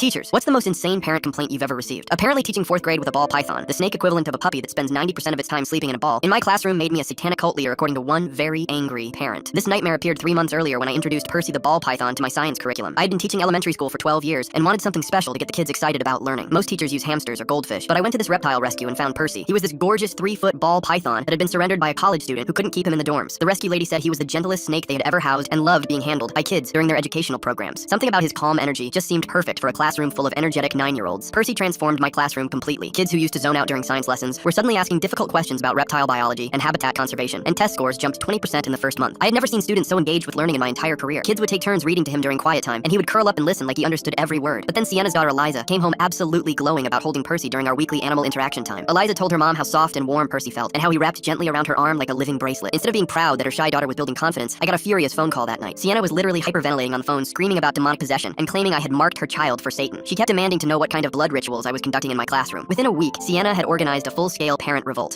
Teachers, what's the most insane parent complaint you've ever received? Apparently teaching 4th grade with a ball python, the snake equivalent of a puppy that spends 90% of its time sleeping in a ball, in my classroom made me a satanic cult leader according to one very angry parent. This nightmare appeared 3 months earlier when I introduced Percy the ball python to my science curriculum. I had been teaching elementary school for 12 years and wanted something special to get the kids excited about learning. Most teachers use hamsters or goldfish, but I went to this reptile rescue and found Percy. He was this gorgeous 3-foot ball python that had been surrendered by a college student who couldn't keep him in the dorms. The rescue lady said he was the gentlest snake they had ever housed and loved being handled by kids during their educational programs. Something about his calm energy just seemed perfect for a classroom full of energetic 9-year-olds. Percy transformed my classroom completely. Kids who used to zone out during science lessons were suddenly asking difficult questions about reptile biology and habitat conservation, and test scores jumped 20% in the first month. I had never seen students so engaged with learning in my entire career. Kids would take turns reading to him during quiet time, and he would curl up and listen like he understood every word. But then Sienna's daughter Eliza came home absolutely glowing about holding Percy during our weekly animal interaction time. Eliza told her mom how soft and warm Percy felt, and how he wrapped gently around her arm like a living bracelet. Instead of being proud that her shy daughter was building confidence, I got a furious phone call that night. Sienna was literally hyperventilating on the phone, screaming about demonic possession and claiming I had marked her child for Satan. She kept demanding to know what kind of blood rituals I was conducting in my classroom. Within a week, Sienna had organized a full-scale parent revolt.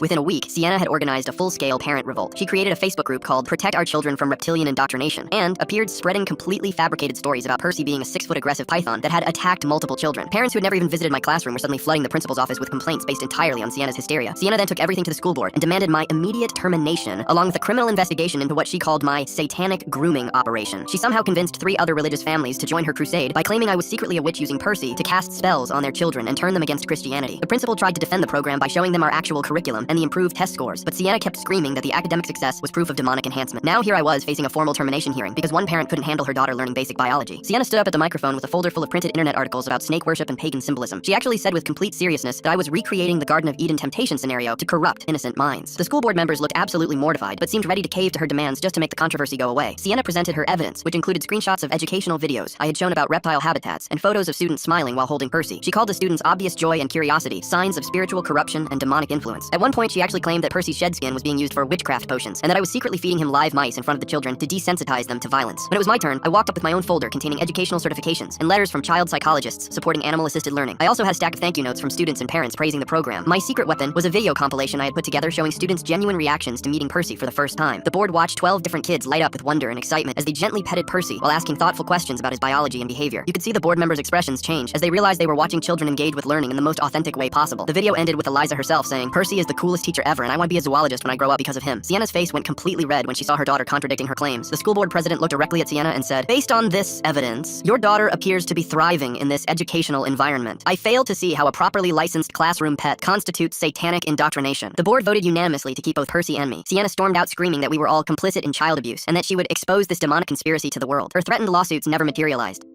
She created a Facebook group called Protect Our Children from Reptilian Indoctrination and appeared spreading completely fabricated stories about Percy being a 6-foot aggressive python that had attacked multiple children. Parents who had never even visited my classroom were suddenly flooding the principal's office with complaints based entirely on Sienna's hysteria. Sienna then took everything to the school board and demanded my immediate termination, along with a criminal investigation into what she called my satanic grooming operation. She somehow convinced 3 other religious families to join her crusade by claiming I was secretly a witch using Percy to cast spells on their children and turn them against Christianity. The principal tried to defend the program by showing them our actual curriculum and the improved test scores, but Sienna kept screaming that the academic success was proof of demonic enhancement. Now here I was facing a formal termination hearing because one parent couldn't handle her daughter learning basic biology. Sienna stood up at the microphone with a folder full of printed internet articles about snake worship and pagan symbolism. She actually said with complete seriousness that I was recreating the Garden of Eden temptation scenario to corrupt innocent minds. The school board members looked absolutely mortified, but seemed ready to cave to her demands just to make the controversy go away. Sienna presented her evidence, which included screenshots of educational videos I had shown about reptile habitats and photos of students smiling while holding Percy. She called the students' obvious joy and curiosity signs of spiritual corruption and demonic influence. At one point, she actually claimed that Percy's shed skin was being used for witchcraft potions, and that I was secretly feeding him live mice in front of the children to desensitize them to violence. When it was my turn, I walked up with my own folder containing educational certifications and letters from child psychologists supporting animal-assisted learning. I also had a stack of thank you notes from students and parents praising the program. My secret weapon was a video compilation I had put together showing students' genuine reactions to meeting Percy for the first time. The board watched 12 different kids light up with wonder and excitement as they gently petted Percy while asking thoughtful questions about his biology and behavior. You could see the board members' expressions change as they realized they were watching children engage with learning in the most authentic way possible. The video ended with Eliza herself saying, "Percy is the coolest teacher ever, and I want to be a zoologist when I grow up because of him." Sienna's face went completely red when she saw her daughter contradicting her claims. The school board president looked directly at Sienna and said, "Based on this evidence, your daughter appears to be thriving in this educational environment. I fail to see how a properly licensed classroom pet constitutes satanic indoctrination." The board voted unanimously to keep both Percy and me. Sienna stormed out screaming that we were all complicit in child abuse and that she would expose this demonic conspiracy to the world. Her threatened lawsuits never materialized.